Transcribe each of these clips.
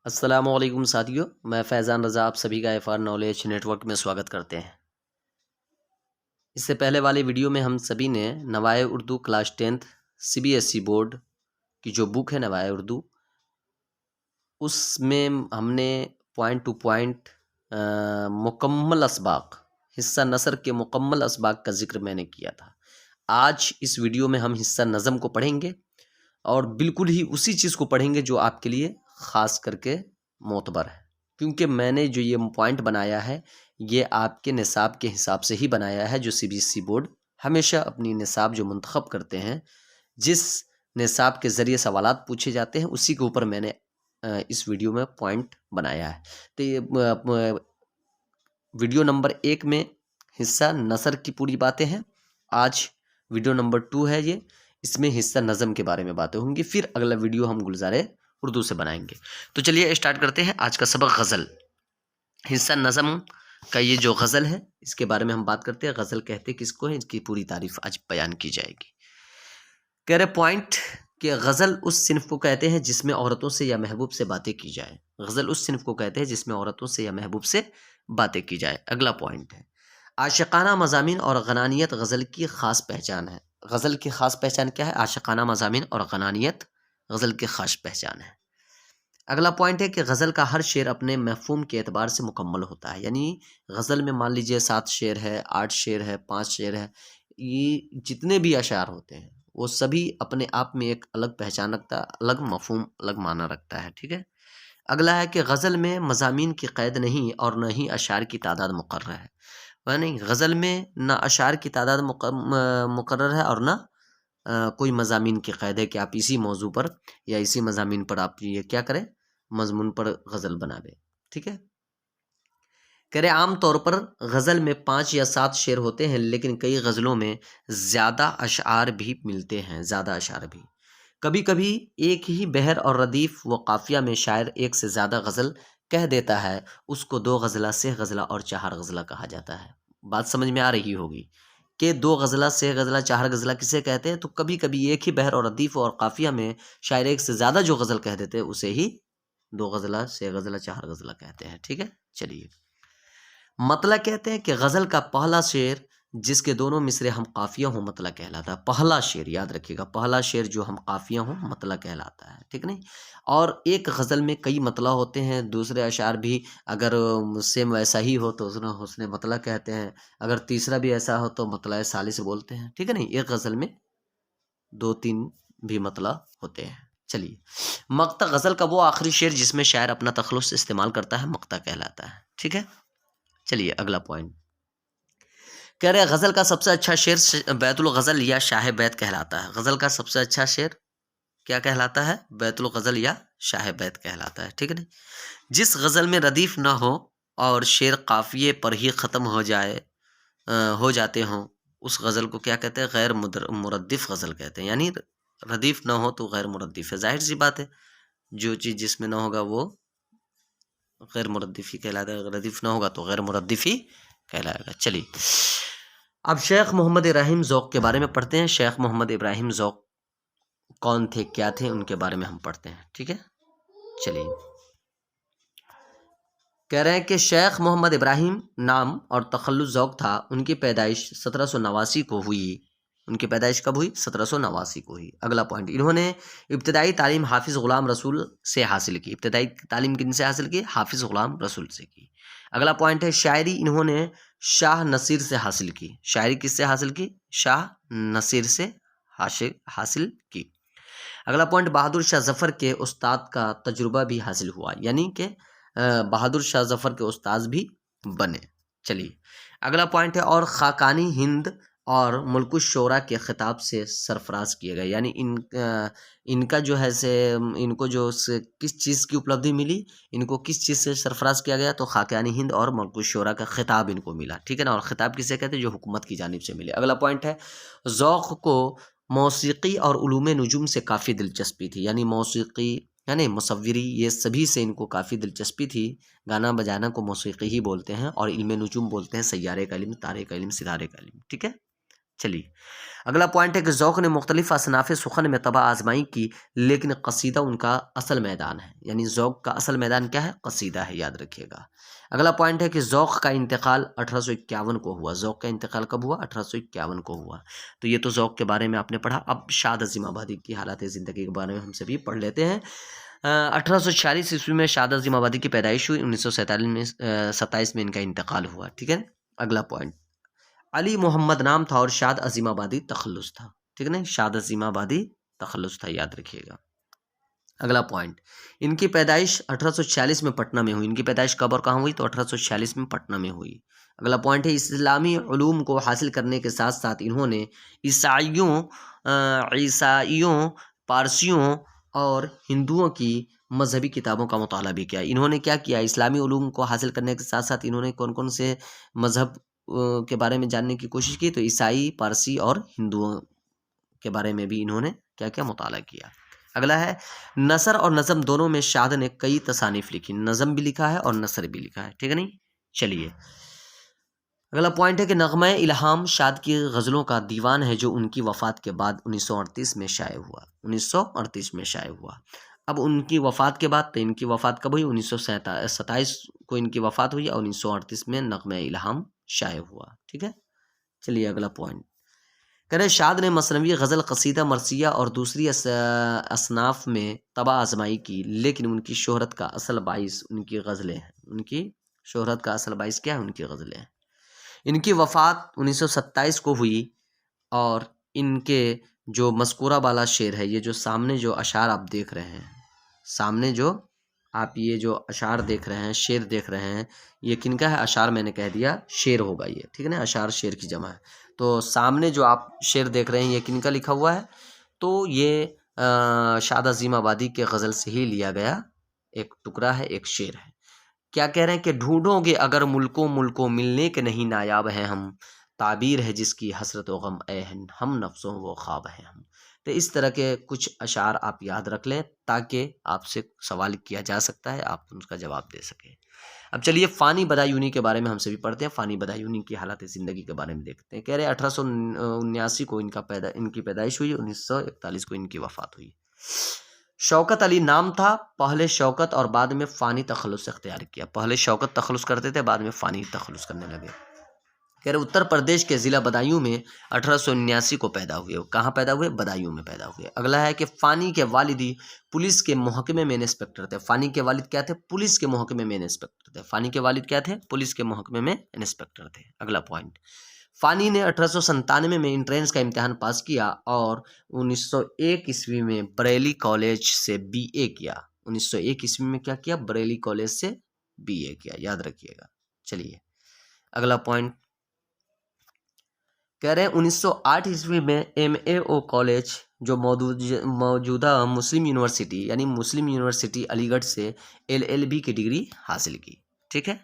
السلام علیکم ساتھیو، میں فیضان رضا آپ سبھی کا F R knowledge network میں سواگت کرتے ہیں۔ اس سے پہلے والی ویڈیو میں ہم سبھی نے نوائے Urdu class 10 C B S E board کی جو بک ہے نوائے اردو، اس میں ہم نے پوائنٹ ٹو پوائنٹ مکمل اسباق حصہ نثر کے مکمل اسباق کا ذکر میں نے کیا تھا۔ آج اس ویڈیو میں ہم حصہ نظم کو پڑھیں گے اور بالکل ہی اسی چیز کو پڑھیں گے جو آپ کے لیے خاص کر کے معتبر ہے، کیونکہ میں نے جو یہ پوائنٹ بنایا ہے یہ آپ کے نصاب کے حساب سے ہی بنایا ہے، جو C B S E board ہمیشہ اپنی نصاب جو منتخب کرتے ہیں، جس نصاب کے ذریعے سوالات پوچھے جاتے ہیں، اسی کے اوپر میں نے اس ویڈیو میں پوائنٹ بنایا ہے۔ تو یہ ویڈیو نمبر 1 میں حصہ نثر کی پوری باتیں ہیں، آج ویڈیو نمبر 2 ہے یہ، اس میں حصہ نظم کے بارے میں باتیں ہوں گی، پھر اگلا ویڈیو ہم گلزارِ اردو سے بنائیں گے۔ تو چلیے اسٹارٹ کرتے ہیں آج کا سبق غزل۔ حصہ نظم کا یہ جو غزل ہے اس کے بارے میں ہم بات کرتے ہیں۔ غزل کہتے کس کو ہیں، اس کی پوری تعریف آج بیان کی جائے گی۔ کہہ رہے پوائنٹ کہ غزل اس صنف کو کہتے ہیں جس میں عورتوں سے یا محبوب سے باتیں کی جائے۔ غزل اس صنف کو کہتے ہیں جس میں عورتوں سے یا محبوب سے باتیں کی جائے۔ اگلا پوائنٹ ہے عاشقانہ مضامین اور غنانیت غزل کی خاص پہچان ہے۔ غزل کی خاص پہچان کیا ہے؟ عاشقانہ مضامین اور غنانیت غزل کی خاص پہچان ہے۔ اگلا پوائنٹ ہے کہ غزل کا ہر شعر اپنے مفہوم کے اعتبار سے مکمل ہوتا ہے، یعنی غزل میں مان لیجئے 7 شعر ہے، 8 شعر ہے، 5 شعر ہے، یہ جتنے بھی اشعار ہوتے ہیں وہ سبھی اپنے آپ میں ایک الگ پہچان رکھتا ہے، الگ مفہوم، الگ معنی رکھتا ہے، ٹھیک ہے۔ اگلا ہے کہ غزل میں مضامین کی قید نہیں اور نہ ہی اشعار کی تعداد مقرر ہے، یعنی غزل میں نہ اشعار کی تعداد مقرر ہے اور نہ کوئی مضامین کی قید ہے کہ آپ اسی موضوع پر یا اسی مضامین پر آپ یہ کیا کریں، مضمون پر غزل بنا دیں، ٹھیک ہے۔ کہہ رہے عام طور پر غزل میں 5 یا 7 شعر ہوتے ہیں، لیکن کئی غزلوں میں زیادہ اشعار بھی ملتے ہیں، زیادہ اشعار بھی۔ کبھی کبھی ایک ہی بحر اور ردیف و قافیہ میں شاعر ایک سے زیادہ غزل کہہ دیتا ہے، اس کو 2 غزلہ، 3 غزلہ اور 4 غزلہ کہا جاتا ہے۔ بات سمجھ میں آ رہی ہوگی کہ 2 غزلہ، 3 غزلہ، 4 غزلہ کسے کہتے ہیں؟ تو کبھی کبھی ایک ہی بحر اور ردیف اور قافیہ میں شاعر ایک سے زیادہ جو غزل کہہ دیتے ہیں اسے ہی 2 غزلہ، 3 غزلہ، 4 غزلہ کہتے ہیں، ٹھیک ہے۔ چلیے مطلع کہتے ہیں کہ غزل کا پہلا شعر جس کے دونوں مصرے ہم قافیہ ہوں مطلع کہلاتا ہے۔ پہلا شعر یاد رکھیے گا، پہلا شعر جو ہم قافیہ ہوں مطلع کہلاتا ہے، ٹھیک نہیں۔ اور ایک غزل میں کئی مطلع ہوتے ہیں، دوسرے اشعار بھی اگر سیم ویسا ہی ہو تو اس نے مطلع کہتے ہیں، اگر تیسرا بھی ایسا ہو تو مطلع ثالث بولتے ہیں، ٹھیک ہے نہیں۔ ایک غزل میں 2-3 بھی مطلع ہوتے ہیں۔ چلیے مقطع غزل کا وہ آخری شعر جس میں شاعر اپنا تخلص استعمال کرتا ہے مقطع کہلاتا ہے، ٹھیک ہے۔ چلیے اگلا پوائنٹ کہہ رہے غزل کا سب سے اچھا شعر بیت الغزل یا شاہ بیت کہلاتا ہے۔ غزل کا سب سے اچھا شعر کیا کہلاتا ہے؟ بیت الغزل یا شاہ بیت کہلاتا ہے، ٹھیک ہے نا۔ جس غزل میں ردیف نہ ہو اور شعر قافیے پر ہی ختم ہو جاتے ہوں اس غزل کو کیا کہتے ہیں؟ غیر مردف غزل کہتے ہیں، یعنی ردیف نہ ہو تو غیر مردف ہے۔ ظاہر سی بات ہے جو چیز جس میں نہ ہوگا وہ غیر مردف ہی کہلاتا ہے، ردیف نہ ہوگا تو غیر مردف ہی کہلائے گا۔ چلیے اب شیخ محمد ابراہیم ذوق کے بارے میں پڑھتے ہیں۔ شیخ محمد ابراہیم ذوق کون تھے، کیا تھے، ان کے بارے میں ہم پڑھتے ہیں، ٹھیک ہے۔ چلیے کہہ رہے ہیں کہ شیخ محمد ابراہیم نام اور تخلص ذوق تھا، ان کی پیدائش 1789 کو ہوئی۔ ان کی پیدائش کب ہوئی؟ 1789 کو ہوئی۔ اگلا پوائنٹ، انہوں نے ابتدائی تعلیم حافظ غلام رسول سے حاصل کی۔ ابتدائی تعلیم کن سے حاصل کی؟ حافظ غلام رسول سے کی۔ اگلا پوائنٹ ہے شاعری انہوں نے شاہ نصیر سے حاصل کی۔ شاعری کس سے حاصل کی؟ شاہ نصیر سے حاصل کی۔ اگلا پوائنٹ بہادر شاہ ظفر کے استاد کا تجربہ بھی حاصل ہوا، یعنی کہ بہادر شاہ ظفر کے استاد بھی بنے۔ چلیے اگلا پوائنٹ ہے اور خاقانی ہند اور ملک الشعراء کے خطاب سے سرفراز کیے گئے، یعنی ان کا جو ہے سے ان کو جو کس چیز کی اپلبدھی ملی، ان کو کس چیز سے سرفراز کیا گیا؟ تو خاقانی ہند اور ملک الشعراء کا خطاب ان کو ملا، ٹھیک ہے نا۔ اور خطاب کسے کہتے ہیں؟ جو حکومت کی جانب سے ملے۔ اگلا پوائنٹ ہے ذوق کو موسیقی اور علوم نجوم سے کافی دلچسپی تھی، یعنی موسیقی یعنی مصوری یہ سبھی سے ان کو کافی دلچسپی تھی۔ گانا بجانا کو موسیقی ہی بولتے ہیں اور علم نجوم بولتے ہیں، سیارے کا علم، تارے کا علم، ستارے کا علم، ٹھیک ہے۔ چلیے اگلا پوائنٹ ہے کہ ذوق نے مختلف اصناف سخن میں طبع آزمائی کی لیکن قصیدہ ان کا اصل میدان ہے، یعنی ذوق کا اصل میدان کیا ہے؟ قصیدہ ہے، یاد رکھیے گا۔ اگلا پوائنٹ ہے کہ ذوق کا انتقال 1851 کو ہوا۔ ذوق کا انتقال کب ہوا؟ 1851 کو ہوا۔ تو یہ تو ذوق کے بارے میں آپ نے پڑھا۔ اب شاد عظیم آبادی کی حالات زندگی کے بارے میں ہم سبھی پڑھ لیتے ہیں۔ 1846 عیسوی میں شاد عظیم آبادی کی پیدائش ہوئی، 1927 میں ان کا انتقال ہوا، ٹھیک ہے۔ اگلا پوائنٹ، علی محمد نام تھا اور شاد عظیم آبادی تخلص تھا، ٹھیک ہے نا، شاد عظیم آبادی تخلص تھا، یاد رکھیے گا۔ اگلا پوائنٹ، ان کی پیدائش 1846 میں پٹنہ میں ہوئی۔ ان کی پیدائش کب اور کہاں ہوئی؟ تو 1846 میں پٹنہ میں ہوئی۔ اگلا پوائنٹ ہے، اسلامی علوم کو حاصل کرنے کے ساتھ ساتھ انہوں نے عیسائیوں، پارسیوں اور ہندوؤں کی مذہبی کتابوں کا مطالعہ بھی کیا۔ انہوں نے کیا کیا؟ اسلامی علوم کو حاصل کرنے کے ساتھ ساتھ انہوں نے کون کون سے مذہب کے بارے میں جاننے کی کوشش کی؟ تو عیسائی، پارسی اور ہندوؤں کے بارے میں بھی انہوں نے کیا کیا؟ مطالعہ کیا۔ اگلا ہے، نثر اور نظم دونوں میں شاد نے کئی تصانیف لکھی، نظم بھی لکھا ہے اور نثر بھی لکھا ہے، ٹھیک ہے نہیں۔ چلیے اگلا پوائنٹ ہے کہ نغمہ الہام شاد کی غزلوں کا دیوان ہے جو ان کی وفات کے بعد 1938 میں شائع ہوا، 1938 میں شائع ہوا۔ اب ان کی وفات کے بعد، تو ان کی وفات کب ہوئی؟ 1927 کو ان کی وفات ہوئی اور 1938 میں نغمہ الہام شائع ہوا، ٹھیک ہے۔ چلیے اگلا پوائنٹ، کہہ رہے شاد نے مثنوی، غزل، قصیدہ، مرثیہ اور دوسری اصناف میں طبع آزمائی کی لیکن ان کی شہرت کا اصل باعث ان کی غزلیں ہیں۔ ان کی شہرت کا اصل باعث کیا ہے؟ ان کی غزلیں ہیں۔ ان کی وفات 1927 کو ہوئی اور ان کے جو مذکورہ بالا شعر ہے، یہ جو سامنے جو اشعار آپ دیکھ رہے ہیں، سامنے جو آپ یہ جو اشعار دیکھ رہے ہیں، شعر دیکھ رہے ہیں، یہ کن کا ہے؟ اشعار میں نے کہہ دیا شعر ہوگا یہ، ٹھیک ہے نا، اشعار شعر کی جمع ہے۔ تو سامنے جو آپ شعر دیکھ رہے ہیں یہ کن کا لکھا ہوا ہے؟ تو یہ شاد عظیم آبادی کے غزل سے ہی لیا گیا ایک ٹکڑا ہے، ایک شعر ہے۔ کیا کہہ رہے ہیں کہ ڈھونڈو گے اگر ملکوں ملنے کے نہیں نایاب ہیں ہم، تعبیر ہے جس کی حسرت و غم اے ہم نفسوں وہ خواب ہیں ہم۔ تو اس طرح کے کچھ اشعار آپ یاد رکھ لیں تاکہ آپ سے سوال کیا جا سکتا ہے، آپ ان کا جواب دے سکیں۔ اب چلیے فانی بدایونی کے بارے میں ہم سے بھی پڑھتے ہیں۔ فانی بدایونی کی حالات زندگی کے بارے میں دیکھتے ہیں۔ کہہ رہے 1879 کو ان کی پیدائش ہوئی، 1941 کو ان کی وفات ہوئی۔ شوکت علی نام تھا، پہلے شوکت اور بعد میں فانی تخلص اختیار کیا۔ پہلے شوکت تخلص کرتے تھے، بعد میں فانی تخلص کرنے لگے۔ کہہ رہے اتر پردیش کے ضلع بدایوں میں 1879 کو پیدا ہوئے۔ کہاں پیدا ہوئے؟ بدایوں میں پیدا ہوئے۔ اگلا ہے کہ فانی کے والدی پولیس کے محکمے میں انسپکٹر تھے۔ فانی کے والد کیا تھے؟ پولیس کے محکمے میں انسپکٹر تھے۔ فانی کے والد کیا تھے؟ پولیس کے محکمے میں انسپکٹر تھے۔ اگلا پوائنٹ، فانی نے 1897 میں انٹرنس کا امتحان پاس کیا اور 1901 عیسوی میں بریلی کالج سے BA کیا۔ 1901 عیسوی میں کیا کیا؟ بریلی کالج سے BA کیا، یاد رکھیے گا۔ چلیے اگلا پوائنٹ، کہہ رہے ہیں 1908 عیسوی میں MAO کالج جو موجودہ مسلم یونیورسٹی یعنی مسلم یونیورسٹی علی گڑھ سے LLB کی ڈگری حاصل کی، ٹھیک ہے۔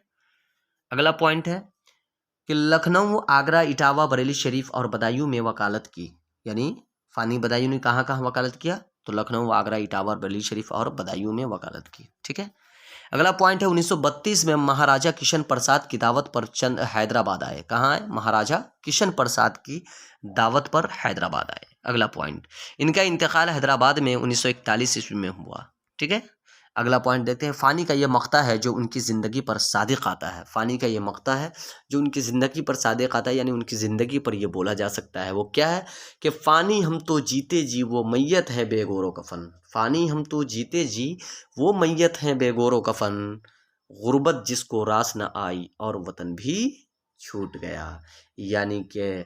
اگلا پوائنٹ ہے کہ لکھنؤ، آگرہ، اٹاوا، بریلی شریف اور بدایوں میں وکالت کی، یعنی فانی بدایوں نے کہاں کہاں وکالت کیا؟ تو لکھنؤ، آگرہ، اٹاوا، بریلی شریف اور بدایوں میں وکالت کی، ٹھیک ہے۔ اگلا پوائنٹ ہے 1932 میں مہاراجہ کشن پرساد کی دعوت پر چند حیدرآباد آئے۔ کہاں آئے؟ مہاراجہ کشن پرساد کی دعوت پر حیدرآباد آئے۔ اگلا پوائنٹ، ان کا انتقال حیدرآباد میں 1941 عیسوی میں ہوا، ٹھیک ہے۔ اگلا پوائنٹ دیکھتے ہیں، فانی کا یہ مقطع ہے جو ان کی زندگی پر صادق آتا ہے۔ فانی کا یہ مقطع ہے جو ان کی زندگی پر صادق آتا ہے، یعنی ان کی زندگی پر یہ بولا جا سکتا ہے۔ وہ کیا ہے کہ فانی ہم تو جیتے جی وہ میت ہے بے گور و کفن۔ فانی ہم تو جیتے جی وہ میت ہیں بے گور و کفن، غربت جس کو راس نہ آئی اور وطن بھی چھوٹ گیا۔ یعنی کہ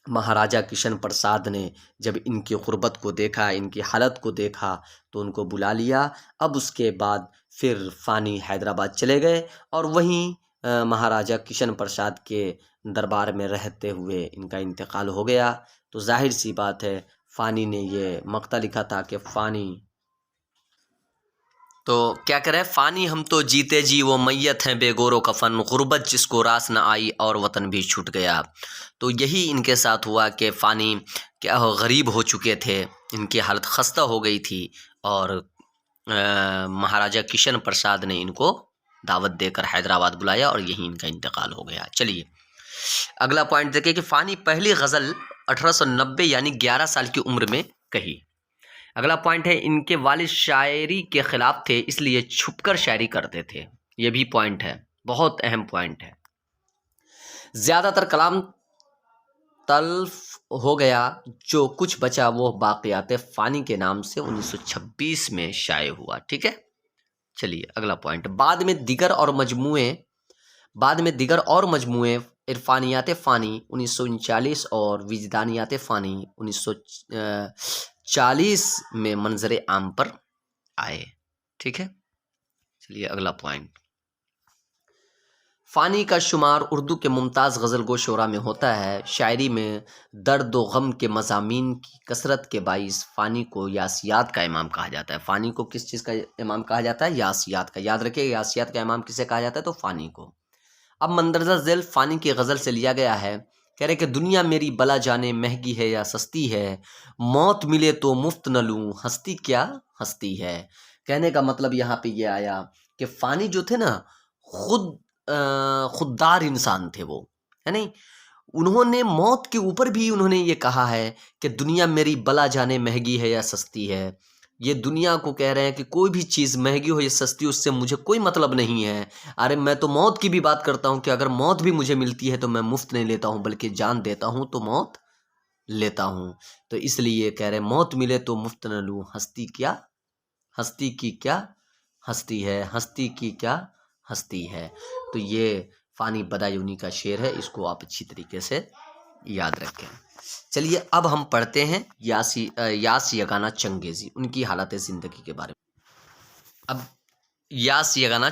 مہاراجہ کشن پرساد نے جب ان کی غربت کو دیکھا، ان کی حالت کو دیکھا تو ان کو بلا لیا۔ اب اس کے بعد پھر فانی حیدرآباد چلے گئے اور وہیں مہاراجہ کشن پرساد کے دربار میں رہتے ہوئے ان کا انتقال ہو گیا۔ تو ظاہر سی بات ہے فانی نے یہ مقطع لکھا تھا کہ فانی تو کیا کرے، فانی ہم تو جیتے جی وہ میت ہیں بے گور و کفن، غربت جس کو راس نہ آئی اور وطن بھی چھوٹ گیا۔ تو یہی ان کے ساتھ ہوا کہ فانی کیا غریب ہو چکے تھے، ان کی حالت خستہ ہو گئی تھی اور مہاراجہ کشن پرساد نے ان کو دعوت دے کر حیدرآباد بلایا اور یہیں ان کا انتقال ہو گیا۔ چلیے اگلا پوائنٹ دیکھیں کہ فانی پہلی غزل 1890 یعنی 11 سال کی عمر میں کہی۔ اگلا پوائنٹ ہے ان کے والد شاعری کے خلاف تھے اس لیے چھپ کر شاعری کرتے تھے، یہ بھی پوائنٹ ہے، بہت اہم پوائنٹ ہے۔ زیادہ تر کلام تلف ہو گیا، جو کچھ بچا وہ باقیات فانی کے نام سے 1926 میں شائع ہوا، ٹھیک ہے۔ چلیے اگلا پوائنٹ، بعد میں دیگر اور مجموعے عرفانیات فانی 1939 اور وجدانیات فانی 1940 میں منظر عام پر آئے، ٹھیک ہے۔ چلیے اگلا پوائنٹ، فانی کا شمار اردو کے ممتاز غزل گو شعراء میں ہوتا ہے۔ شاعری میں درد و غم کے مضامین کی کثرت کے باعث فانی کو یاسیات کا امام کہا جاتا ہے۔ فانی کو کس چیز کا امام کہا جاتا ہے؟ یاسیات کا۔ یاد رکھیے یاسیات کا امام کسے کہا جاتا ہے؟ تو فانی کو۔ اب مندرجہ ذیل فانی کی غزل سے لیا گیا ہے، کہہ رہے کہ دنیا میری بلا جانے مہنگی ہے یا سستی ہے، موت ملے تو مفت نہ لوں، ہستی کیا ہستی ہے۔ کہنے کا مطلب یہاں پہ یہ آیا کہ فانی جو تھے نا خوددار انسان تھے وہ، ہے نہیں، انہوں نے موت کے اوپر بھی انہوں نے یہ کہا ہے کہ دنیا میری بلا جانے مہنگی ہے یا سستی ہے۔ یہ دنیا کو کہہ رہے ہیں کہ کوئی بھی چیز مہنگی ہو یا سستی اس سے مجھے کوئی مطلب نہیں ہے، ارے میں تو موت کی بھی بات کرتا ہوں کہ اگر موت بھی مجھے ملتی ہے تو میں مفت نہیں لیتا ہوں بلکہ جان دیتا ہوں تو موت لیتا ہوں۔ تو اس لیے کہہ رہے موت ملے تو مفت نہ لوں، ہستی کی کیا ہستی ہے، ہستی کی کیا ہستی ہے۔ تو یہ فانی بدایونی کا شعر ہے، اس کو آپ اچھی طریقے سے یاد رکھیں۔ چلیے اب ہم پڑھتے ہیں یاس یگانہ چنگیزی، ان کی حالت زندگی کے بارے میں۔ اب یاس یگانہ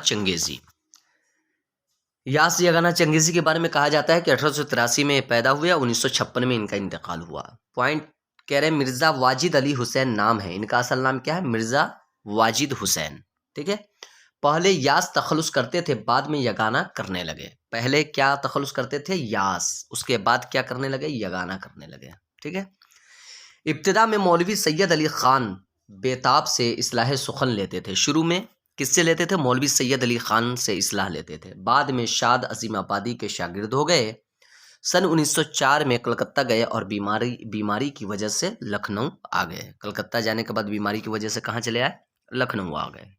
چنگیزی کے بارے میں کہا جاتا ہے کہ 1883 میں پیدا ہوئے، 1956 میں ان کا انتقال ہوا۔ پوائنٹ کہہ رہے ہیں مرزا واجد علی حسین نام ہے، ان کا اصل نام کیا ہے؟ مرزا واجد حسین، ٹھیک ہے۔ پہلے یاس تخلص کرتے تھے، بعد میں یگانہ کرنے لگے۔ پہلے کیا تخلص کرتے تھے؟ یاس، اس کے بعد کیا کرنے لگے؟ یگانہ کرنے لگے، ٹھیک ہے۔ ابتدا میں مولوی سید علی خان بیتاب سے اصلاح سخن لیتے تھے۔ شروع میں کس سے لیتے تھے؟ مولوی سید علی خان سے اصلاح لیتے تھے۔ بعد میں شاد عظیم آبادی کے شاگرد ہو گئے۔ سن 1904 میں کلکتہ گئے اور بیماری کی وجہ سے لکھنؤ آ گئے۔ کلکتہ جانے کے بعد بیماری کی وجہ سے کہاں چلے آئے؟ لکھنؤ آ گئے۔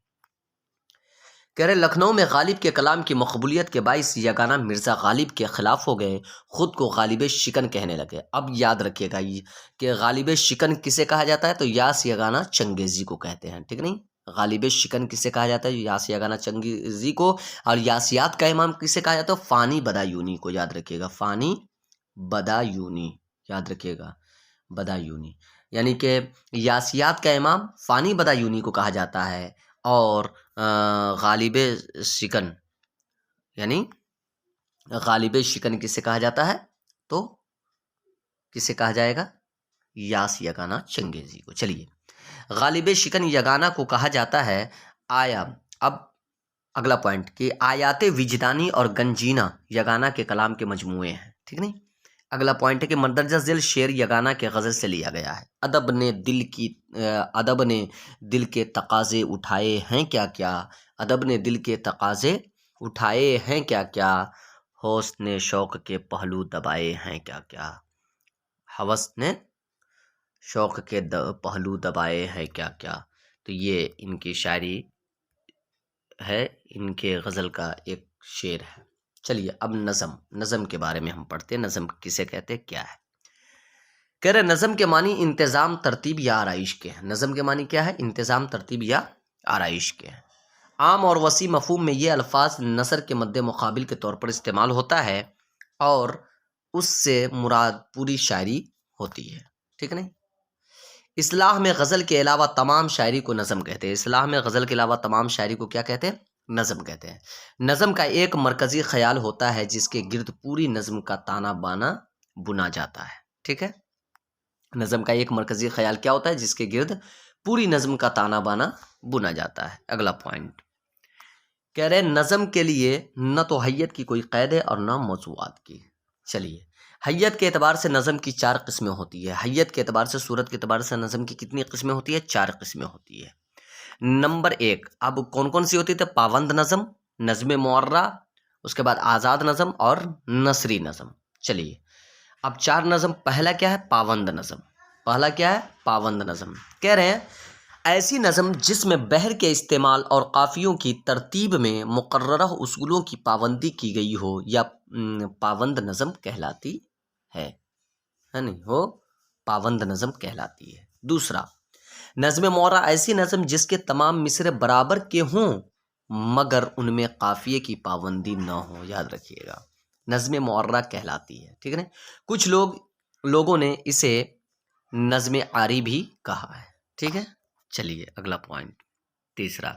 کہہ رہے لکھنؤ میں غالب کے کلام کی مقبولیت کے باعث یگانہ مرزا غالب کے خلاف ہو گئے، خود کو غالب شکن کہنے لگے۔ اب یاد رکھیے گا کہ غالب شکن کسے کہا جاتا ہے؟ تو یاس یگانہ چنگیزی کو کہتے ہیں، ٹھیک نہیں۔ غالب شکن کسے کہا جاتا ہے؟ یاس یگانہ چنگیزی کو۔ اور یاسیات کا امام کسے کہا جاتا ہے؟ فانی بدایونی کو، یاد رکھیے گا، فانی بدایونی، یاد رکھیے گا، بدایونی، یعنی کہ یاسیات کا امام فانی بدایونی کو کہا جاتا ہے، اور غالب شکن یعنی غالب شکن کسے کہا جاتا ہے؟ تو کسے کہا جائے گا؟ یاس یگانہ چنگیزی کو۔ چلیے غالب شکن یگانہ کو کہا جاتا ہے آیا۔ اب اگلا پوائنٹ کہ آیات وجدانی اور گنجینہ یگانہ کے کلام کے مجموعے ہیں، ٹھیک نہیں۔ اگلا پوائنٹ ہے کہ مندرجہ ذیل شعر یگانہ کے غزل سے لیا گیا ہے۔ ادب نے دل کے تقاضے اٹھائے ہیں کیا کیا، ادب نے دل کے تقاضے اٹھائے ہیں کیا کیا، ہوس نے شوق کے پہلو دبائے ہیں کیا کیا، ہوس نے شوق کے پہلو دبائے ہیں کیا کیا۔ تو یہ ان کی شاعری ہے، ان کے غزل کا ایک شعر ہے۔ چلیے اب نظم کے بارے میں ہم پڑھتے ہیں۔ نظم کسے کہتے ہیں، کیا ہے؟ کہہ رہے نظم کے معنی انتظام، ترتیب یا آرائش کے ہیں۔ نظم کے معنی کیا ہے؟ انتظام، ترتیب یا آرائش کے ہیں۔ عام اور وسیع مفہوم میں یہ الفاظ نثر کے مد مقابل کے طور پر استعمال ہوتا ہے، اور اس سے مراد پوری شاعری ہوتی ہے، ٹھیک نہیں۔ اصطلاح میں غزل کے علاوہ تمام شاعری کو نظم کہتے ہیں۔ اصطلاح میں غزل کے علاوہ تمام شاعری کو کیا کہتے ہیں؟ نظم کہتے ہیں۔ نظم کا ایک مرکزی خیال ہوتا ہے جس کے گرد پوری نظم کا تانا بانا بنا جاتا ہے، ٹھیک ہے۔ نظم کا ایک مرکزی خیال کیا ہوتا ہے؟ جس کے گرد پوری نظم کا تانا بانا بنا جاتا ہے۔ اگلا پوائنٹ کہہ رہے نظم کے لیے نہ تو حیت کی کوئی قید ہے اور نہ موضوعات کی۔ چلیے حیت کے اعتبار سے نظم کی 4 قسمیں ہوتی ہے۔ حیت کے اعتبار سے، صورت کے اعتبار سے نظم کی کتنی قسمیں ہوتی ہے؟ 4 قسمیں ہوتی ہے۔ نمبر 1، اب کون کون سی ہوتی ہے؟ پابند نظم، نظم معرہ، اس کے بعد آزاد نظم اور نثری نظم۔ چلیے اب 4 نظم، پہلا کیا ہے؟ پابند نظم۔ پہلا کیا ہے؟ پابند نظم۔ کہہ رہے ہیں ایسی نظم جس میں بحر کے استعمال اور قافیوں کی ترتیب میں مقررہ اصولوں کی پابندی کی گئی ہو یا پابند نظم کہلاتی ہے نہیں ہو پابند نظم کہلاتی ہے۔ دوسرا نظم معرہ، ایسی نظم جس کے تمام مصرے برابر کے ہوں مگر ان میں قافیے کی پابندی نہ ہو، یاد رکھیے گا، نظم معرہ کہلاتی ہے، ٹھیک ہے نا۔ کچھ لوگوں نے اسے نظم عاری بھی کہا ہے، ٹھیک ہے۔ چلیے اگلا پوائنٹ، تیسرا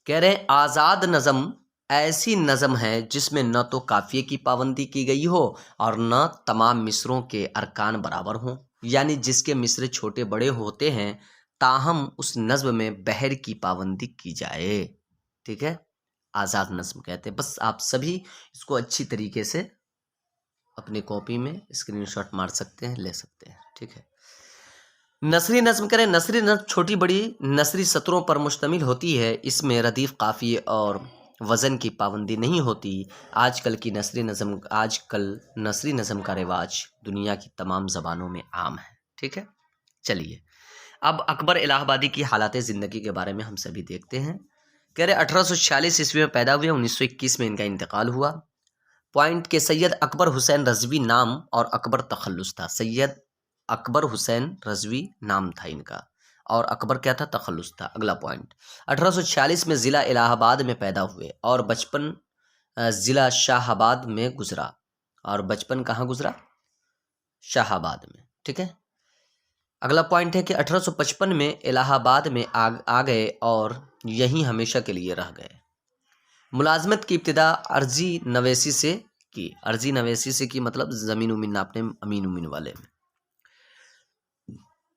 کہہ رہے ہیں آزاد نظم ایسی نظم ہے جس میں نہ تو قافیے کی پابندی کی گئی ہو اور نہ تمام مصروں کے ارکان برابر ہوں، یعنی جس کے مصرے چھوٹے بڑے ہوتے ہیں تاہم اس نظم میں بحر کی پابندی کی جائے، ٹھیک ہے، آزاد نظم کہتے ہیں۔ بس آپ سبھی اس کو اچھی طریقے سے اپنی کاپی میں اسکرین شاٹ مار سکتے ہیں، لے سکتے ہیں، ٹھیک ہے۔ نثری نظم کریں، نثری نظم چھوٹی بڑی نثری سطروں پر مشتمل ہوتی ہے، اس میں ردیف قافیے اور وزن کی پابندی نہیں ہوتی۔ آج کل نثری نظم کا رواج دنیا کی تمام زبانوں میں عام ہے، ٹھیک ہے۔ چلیے اب اکبر الہ آبادی کی حالات زندگی کے بارے میں ہم سبھی دیکھتے ہیں۔ کہہ رہے 1846 عیسوی میں پیدا ہوئے، 1921 میں ان کا انتقال ہوا۔ پوائنٹ کہ سید اکبر حسین رضوی نام اور اکبر تخلص تھا۔ سید اکبر حسین رضوی نام تھا ان کا اور اکبر کیا تھا؟ تخلص تھا۔ اگلا پوائنٹ 1846 میں ضلع الہ آباد میں پیدا ہوئے اور بچپن ضلع شاہ آباد میں گزرا، اور بچپن کہاں گزرا؟ شاہ آباد میں، ٹھیک ہے۔ اگلا پوائنٹ ہے کہ 1855 میں الہ آباد میں آ گئے اور یہیں ہمیشہ کے لیے رہ گئے۔ ملازمت کی ابتدا عرضی نویسی سے کی۔ عرضی نویسی سے کی مطلب زمین امین ناپنے، امین امین والے میں۔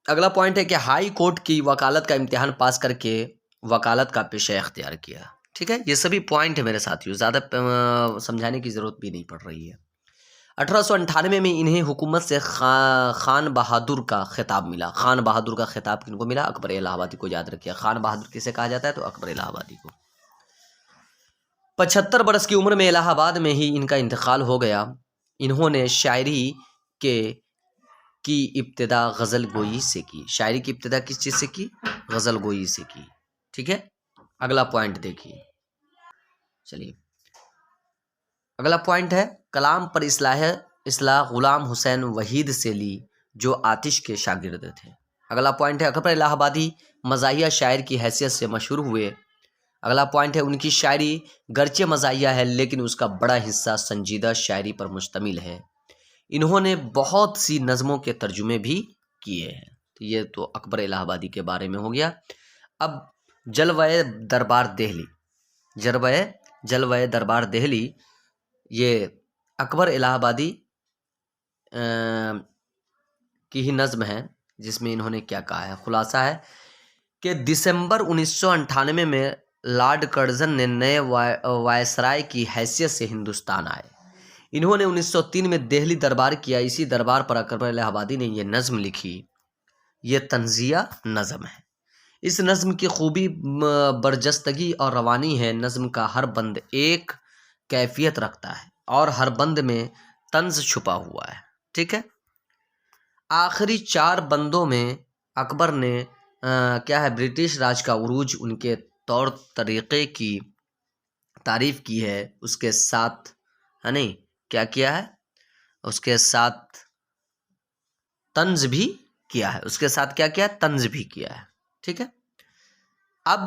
اگلا پوائنٹ ہے کہ ہائی کورٹ کی وکالت کا امتحان پاس کر کے وکالت کا پیشہ اختیار کیا، ٹھیک ہے۔ یہ سبھی پوائنٹ ہے میرے ساتھیوں، زیادہ سمجھانے کی ضرورت بھی نہیں پڑ رہی ہے۔ 1898 میں انہیں حکومت سے خان بہادر کا خطاب ملا۔ خان بہادر کا خطاب کن کو ملا؟ اکبر الہ آبادی کو، یاد رکھیے۔ خان بہادر کسے کہا جاتا ہے؟ تو اکبر الہ آبادی کو۔ 75 برس کی عمر میں الہ آباد میں ہی ان کا انتقال ہو گیا۔ انہوں نے شاعری کی ابتدا غزل گوئی سے کی۔ شاعری کی ابتدا کس چیز سے کی؟ غزل گوئی سے کی، ٹھیک ہے۔ اگلا پوائنٹ دیکھیے، چلیے اگلا پوائنٹ ہے کلام پر اصلاح غلام حسین وحید سے لی جو آتش کے شاگرد تھے۔ اگلا پوائنٹ ہے اکبر الہ آبادی مزاحیہ شاعر کی حیثیت سے مشہور ہوئے۔ اگلا پوائنٹ ہے ان کی شاعری گرچہ مزاحیہ ہے لیکن اس کا بڑا حصہ سنجیدہ شاعری پر مشتمل ہے۔ انہوں نے بہت سی نظموں کے ترجمے بھی کیے ہیں۔ تو یہ تو اکبر الہ آبادی کے بارے میں ہو گیا۔ اب جلوہ دربار دہلی یہ اکبر الہ آبادی کی ہی نظم ہے جس میں انہوں نے کیا کہا ہے۔ خلاصہ ہے کہ دسمبر 1998 میں لارڈ کرزن نے نئے وائسرائے کی حیثیت سے ہندوستان آئے۔ انہوں نے 1903 میں دہلی دربار کیا۔ اسی دربار پر اکبر الہ آبادی نے یہ نظم لکھی۔ یہ طنزیہ نظم ہے۔ اس نظم کی خوبی برجستگی اور روانی ہے۔ نظم کا ہر بند ایک کیفیت رکھتا ہے اور ہر بند میں طنز چھپا ہوا ہے، ٹھیک ہے۔ آخری 4 بندوں میں اکبر نے کیا ہے؟ برٹش راج کا عروج، ان کے طور طریقے کی تعریف کی ہے، اس کے ساتھ ہے نہیں کیا کیا ہے؟ اس کے ساتھ طنز بھی کیا ہے، اس کے ساتھ کیا کیا؟ طنز بھی کیا ہے، ٹھیک ہے۔ اب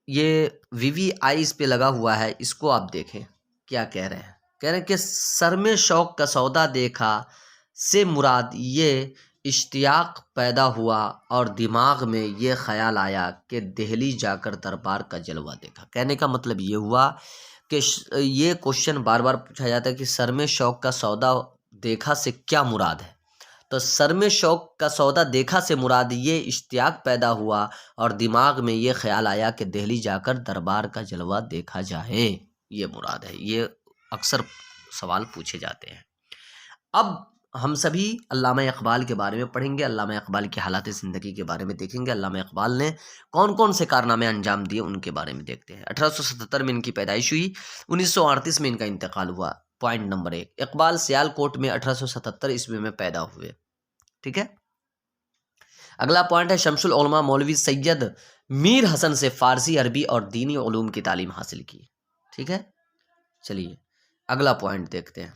یہ وی آئی اس پہ لگا ہوا ہے، اس کو آپ دیکھیں کیا کہہ رہے ہیں۔ کہہ رہے ہیں کہ سر میں شوق کا سودا دیکھا سے مراد یہ اشتیاق پیدا ہوا اور دماغ میں یہ خیال آیا کہ دہلی جا کر دربار کا جلوہ دیکھا۔ کہنے کا مطلب یہ ہوا کہ یہ کوشچن بار بار پوچھا جاتا ہے کہ سر میں شوق کا سودا دیکھا سے کیا مراد ہے؟ تو سر میں شوق کا سودا دیکھا سے مراد یہ اشتیاق پیدا ہوا اور دماغ میں یہ خیال آیا کہ دہلی جا کر دربار کا جلوہ دیکھا جائے، یہ مراد ہے۔ یہ اکثر سوال پوچھے جاتے ہیں۔ اب ہم سبھی علامہ اقبال کے بارے میں پڑھیں گے، علامہ اقبال کی حالات زندگی کے بارے میں دیکھیں گے، علامہ اقبال نے کون کون سے کارنامے انجام دیے ان کے بارے میں دیکھتے ہیں۔ 1877 میں ان کی پیدائش ہوئی، 1938 میں ان کا انتقال ہوا۔ پوائنٹ نمبر 1، اقبال سیال کوٹ میں 1877 عیسوی میں پیدا ہوئے، ٹھیک ہے۔ اگلا پوائنٹ ہے شمس العلماء مولوی سید میر حسن سے فارسی، عربی اور دینی علوم کی تعلیم حاصل کی، ٹھیک ہے۔ چلیے اگلا پوائنٹ دیکھتے ہیں۔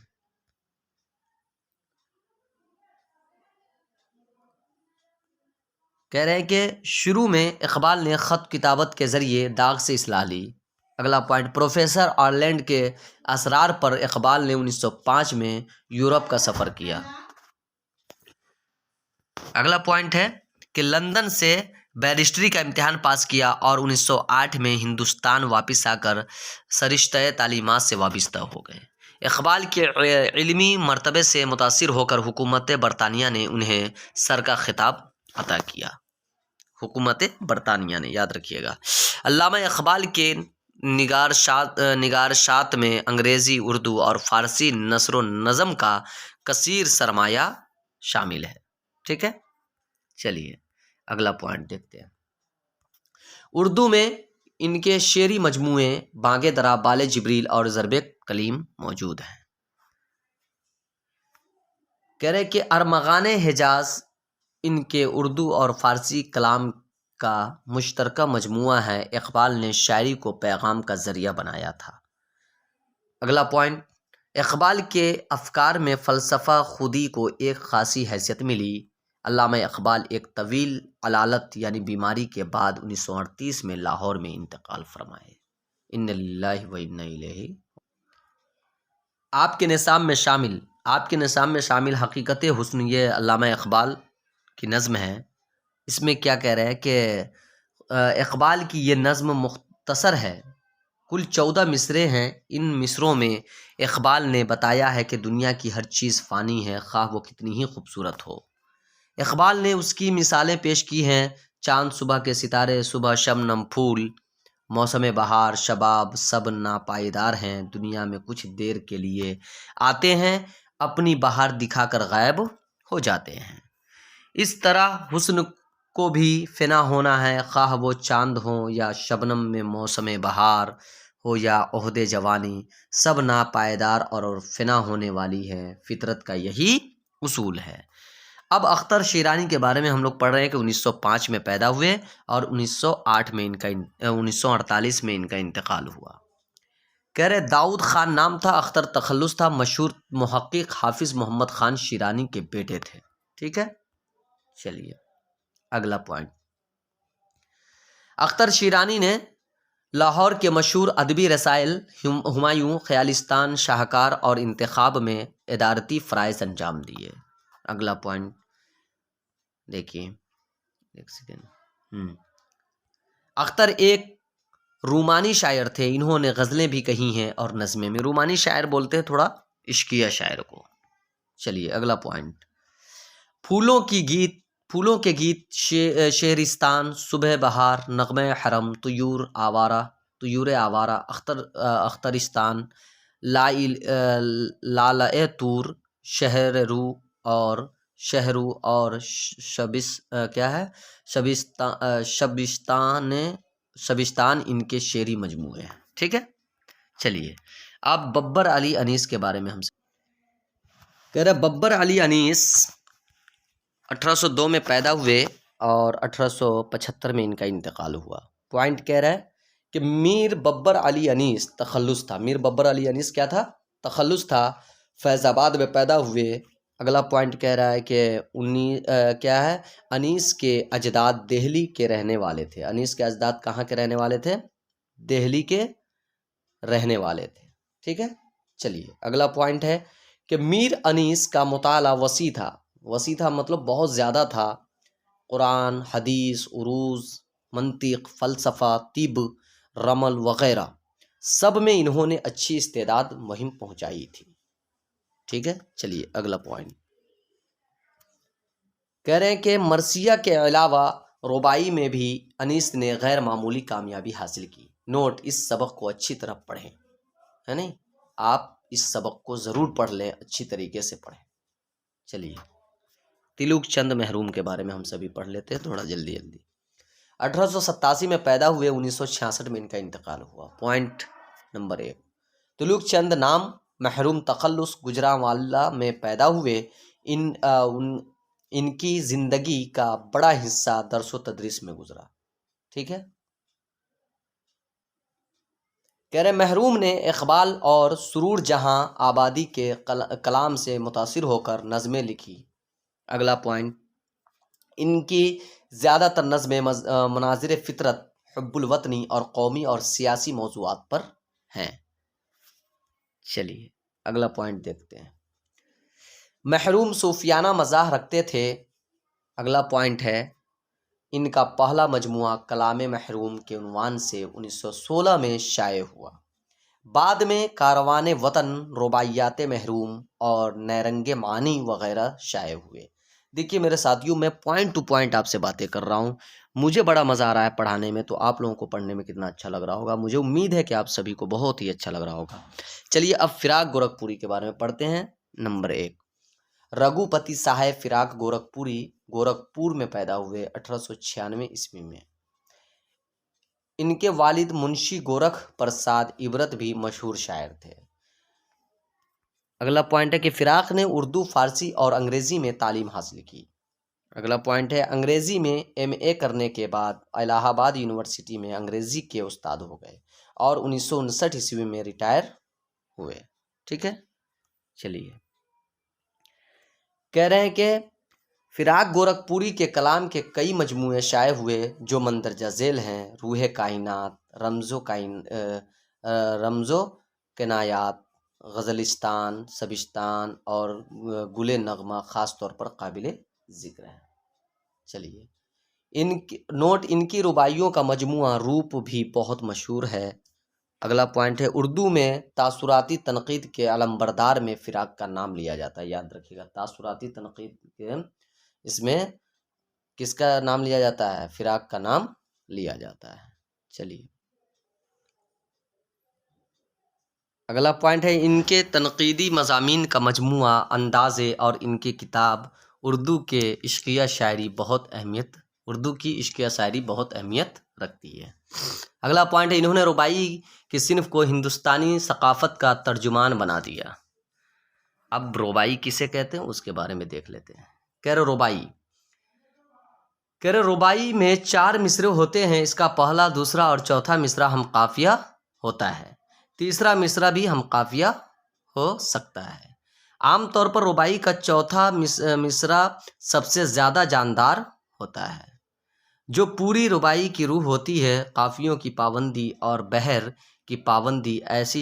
کہہ رہے ہیں کہ شروع میں اقبال نے خط کتابت کے ذریعے داغ سے اصلاح لی۔ اگلا پوائنٹ، پروفیسر آرلینڈ کے اسرار پر اقبال نے 1905 میں یورپ کا سفر کیا۔ اگلا پوائنٹ ہے کہ لندن سے بیرسٹری کا امتحان پاس کیا اور 1908 میں ہندوستان واپس آ کر سرشتہ تعلیمات سے وابستہ ہو گئے۔ اقبال کے علمی مرتبے سے متاثر ہو کر حکومت برطانیہ نے انہیں سر کا خطاب عطا کیا۔ حکومت برطانیہ نے، یاد رکھیے گا۔ علامہ اقبال کے نگارشات میں انگریزی، اردو اور فارسی نثر و نظم کا کثیر سرمایہ شامل ہے، ٹھیک ہے۔ چلیے اگلا پوائنٹ دیکھتے ہیں۔ اردو میں ان کے شعری مجموعے بانگ درا، بال جبریل اور ضرب کلیم موجود ہیں۔ کہہ رہے کہ ارمغان حجاز ان کے اردو اور فارسی کلام کا مشترکہ مجموعہ ہے۔ اقبال نے شاعری کو پیغام کا ذریعہ بنایا تھا۔ اگلا پوائنٹ، اقبال کے افکار میں فلسفہ خودی کو ایک خاصی حیثیت ملی۔ علامہ اقبال ایک طویل علالت یعنی بیماری کے بعد 1938 میں لاہور میں انتقال فرمائے۔ ان للہ و انا الیہ۔ آپ کے نصاب میں شامل حقیقت حسن، یہ علامہ اقبال کی نظم ہے۔ اس میں کیا کہہ رہے ہیں کہ اقبال کی یہ نظم مختصر ہے، کل 14 مصرے ہیں۔ ان مصروں میں اقبال نے بتایا ہے کہ دنیا کی ہر چیز فانی ہے، خواہ وہ کتنی ہی خوبصورت ہو۔ اقبال نے اس کی مثالیں پیش کی ہیں: چاند، صبح کے ستارے، صبح شبنم پھول، موسم بہار، شباب، سب ناپائیدار ہیں، دنیا میں کچھ دیر کے لیے آتے ہیں، اپنی بہار دکھا کر غائب ہو جاتے ہیں۔ اس طرح حسن کو بھی فنا ہونا ہے، خواہ وہ چاند ہوں یا شبنم میں موسم بہار ہو یا عہد جوانی، سب ناپائیدار اور فنا ہونے والی ہے، فطرت کا یہی اصول ہے۔ اب اختر شیرانی کے بارے میں ہم لوگ پڑھ رہے ہیں کہ 1905 میں پیدا ہوئے اور 1948 میں ان کا انتقال ہوا۔ کہہ رہے داؤد خان نام تھا، اختر تخلص تھا، مشہور محقق حافظ محمد خان شیرانی کے بیٹے تھے، ٹھیک ہے۔ چلیے اگلا پوائنٹ، اختر شیرانی نے لاہور کے مشہور ادبی رسائل ہمایوں، خیالستان، شاہکار اور انتخاب میں ادارتی فرائض انجام دیے۔ اگلا پوائنٹ دیکھیے، ایک سیکنڈ۔ اختر ایک رومانی شاعر تھے، انہوں نے غزلیں بھی کہی ہیں اور نظمیں میں۔ رومانی شاعر بولتے ہیں تھوڑا عشقیہ شاعر کو۔ چلیے اگلا پوائنٹ، پھولوں کے گیت، شہرستان، صبح بہار، نغمہ حرم، طیور آوارہ، اخترستان، لالۂ طور، شہرو اور شبستان ان کے شعری مجموعے ہیں، ٹھیک ہے۔ چلیے اب ببر علی انیس کے بارے میں ہم سے کہہ رہے ببر علی انیس 1802 میں پیدا ہوئے اور 1875 میں ان کا انتقال ہوا۔ پوائنٹ کہہ رہا ہے کہ میر ببر علی انیس تخلص تھا۔ میر ببر علی انیس کیا تھا؟ تخلص تھا، فیض آباد میں پیدا ہوئے۔ اگلا پوائنٹ کہہ رہا ہے کہ کیا ہے، انیس کے اجداد دہلی کے رہنے والے تھے۔ انیس کے اجداد کہاں کے رہنے والے تھے؟ دہلی کے رہنے والے تھے، ٹھیک ہے۔ چلیے اگلا پوائنٹ ہے کہ میر انیس کا مطالعہ وسیع تھا مطلب بہت زیادہ تھا۔ قرآن، حدیث، عروض، منطق، فلسفہ، طب، رمل وغیرہ سب میں انہوں نے اچھی استعداد مہم پہنچائی تھی، ٹھیک ہے۔ چلیے اگلا پوائنٹ کہہ رہے ہیں کہ مرثیہ کے علاوہ رباعی میں بھی انیس نے غیر معمولی کامیابی حاصل کی۔ نوٹ، اس سبق کو اچھی طرح پڑھیں، ہے نہیں؟ آپ اس سبق کو ضرور پڑھ لیں، اچھی طریقے سے پڑھیں۔ چلیے تلوک چند محروم کے بارے میں ہم سبھی پڑھ لیتے ہیں تھوڑا جلدی جلدی۔ 1887 میں پیدا ہوئے، 1966 میں ان کا انتقال ہوا۔ پوائنٹ نمبر 1، تلوک چند نام محروم تخلص گجرانوالہ میں پیدا ہوئے۔ ان کی زندگی کا بڑا حصہ درس و تدریس میں گزرا۔ ٹھیک ہے، کہہ رہے محروم نے اقبال اور سرور جہاں آبادی کے کلام سے متاثر ہو کر نظمیں لکھی۔ اگلا پوائنٹ، ان کی زیادہ تر نظمیں مناظر فطرت، حب الوطنی اور قومی اور سیاسی موضوعات پر ہیں۔ چلیے اگلا پوائنٹ دیکھتے ہیں، محروم صوفیانہ مزاح رکھتے تھے۔ اگلا پوائنٹ ہے، ان کا پہلا مجموعہ کلام محروم کے عنوان سے 1916 میں شائع ہوا۔ بعد میں کاروان وطن، رباعیات محروم اور نیرنگ معانی وغیرہ شائع ہوئے۔ دیکھیے میرے ساتھیوں، میں پوائنٹ ٹو پوائنٹ آپ سے باتیں کر رہا ہوں، مجھے بڑا مزہ آ رہا ہے پڑھانے میں، تو آپ لوگوں کو پڑھنے میں کتنا اچھا لگ رہا ہوگا، مجھے امید ہے کہ آپ سبھی کو بہت ہی اچھا لگ رہا ہوگا۔ چلیے اب فراق گورکھپوری کے بارے میں پڑھتے ہیں۔ نمبر 1، رگھوپتی صاحب فراق گورکھپوری گورکھپور میں پیدا ہوئے 1896 عیسوی میں۔ ان کے والد منشی گورکھ پرساد عبرت بھی مشہور شاعر تھے۔ اگلا پوائنٹ ہے کہ فراق نے اردو، فارسی اور انگریزی میں تعلیم حاصل کی۔ اگلا پوائنٹ ہے، انگریزی میں MA کرنے کے بعد الہ آباد یونیورسٹی میں انگریزی کے استاد ہو گئے اور 1959 عیسوی میں ریٹائر ہوئے۔ ٹھیک ہے، چلیے کہہ رہے ہیں کہ فراق گورکھپوری کے کلام کے کئی مجموعے شائع ہوئے جو مندرجہ ذیل ہیں: روح کائنات، رمز و کنایات، غزلستان، سبستان اور گل نغمہ خاص طور پر قابل ذکر ہیں۔ چلیے ان کی رباعیوں کا مجموعہ روپ بھی بہت مشہور ہے۔ اگلا پوائنٹ ہے، اردو میں تاثراتی تنقید کے علمبردار میں فراق کا نام لیا جاتا ہے۔ یاد رکھیے گا، تاثراتی تنقید کے اس میں کس کا نام لیا جاتا ہے؟ فراق کا نام لیا جاتا ہے۔ چلیے اگلا پوائنٹ ہے، ان کے تنقیدی مضامین کا مجموعہ اندازے اور ان کی کتاب اردو کی عشقیہ شاعری بہت اہمیت رکھتی ہے۔ اگلا پوائنٹ ہے، انہوں نے رباعی کی صنف کو ہندوستانی ثقافت کا ترجمان بنا دیا۔ اب رباعی کسے کہتے ہیں اس کے بارے میں دیکھ لیتے ہیں۔ کہہ رہے رباعی میں 4 مصرے ہوتے ہیں، اس کا پہلا، دوسرا اور چوتھا مصرع ہم قافیہ ہوتا ہے، تیسرا مصرع بھی ہم قافیہ ہو سکتا ہے۔ عام طور پر رباعی کا چوتھا مصرع سب سے زیادہ جاندار ہوتا ہے۔ جو پوری رباعی کی روح ہوتی ہے، قافیوں کی پابندی اور بحر کی پابندی ایسی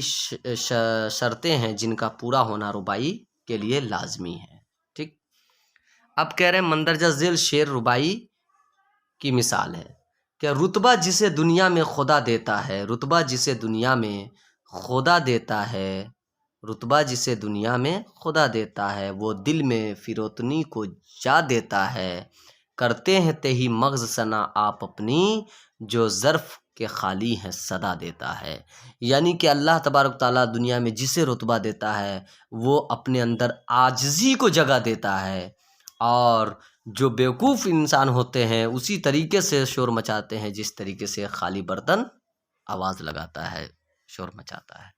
شرطیں ہیں جن کا پورا ہونا رباعی کے لیے لازمی ہے۔ ٹھیک، اب کہہ رہے ہیں مندرجہ ذیل شعر رباعی کی مثال ہے کہ رتبہ جسے دنیا میں خدا دیتا ہے، رتبہ جسے دنیا میں خدا دیتا ہے، وہ دل میں فروتنی کو جا دیتا ہے۔ کرتے ہیں تہی مغز ثنا آپ اپنی، جو ظرف کے خالی ہیں صدا دیتا ہے۔ یعنی کہ اللہ تبارک تعالیٰ دنیا میں جسے رتبہ دیتا ہے وہ اپنے اندر عاجزی کو جگہ دیتا ہے، اور جو بیوقوف انسان ہوتے ہیں اسی طریقے سے شور مچاتے ہیں جس طریقے سے خالی برتن آواز لگاتا ہے، شور مچاتا ہے۔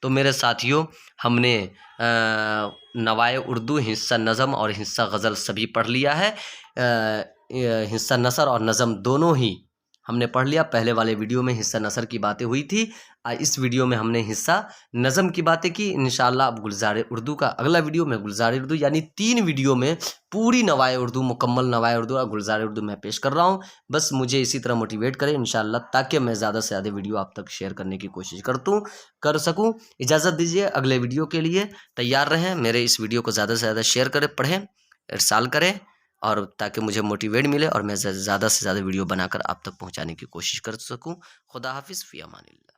تو میرے ساتھیوں، ہم نے نوائے اردو حصہ نظم اور حصہ غزل سبھی پڑھ لیا ہے۔ حصہ نثر اور نظم دونوں ہی ہم نے پڑھ لیا۔ پہلے والے ویڈیو میں حصہ نثر کی باتیں ہوئی تھی، اس ویڈیو میں ہم نے حصہ نظم کی باتیں کی۔ انشاءاللہ اب گلزار اردو کا اگلا ویڈیو میں گلزار اردو، یعنی 3 ویڈیو میں پوری نوائے اردو، مکمل نوائے اردو اور گلزار اردو میں پیش کر رہا ہوں۔ بس مجھے اسی طرح موٹیویٹ کریں انشاءاللہ، تاکہ میں زیادہ سے زیادہ ویڈیو آپ تک شیئر کرنے کی کوشش کر سکوں۔ اجازت دیجیے، اگلے ویڈیو کے لیے تیار رہیں، میرے اس ویڈیو کو زیادہ سے زیادہ شیئر کریں، پڑھیں، ارسال کریں، اور تاکہ مجھے موٹیویٹ ملے اور میں زیادہ سے زیادہ ویڈیو بنا کر آپ تک پہنچانے کی کوشش کر سکوں۔ خدا حافظ، فی امان اللہ۔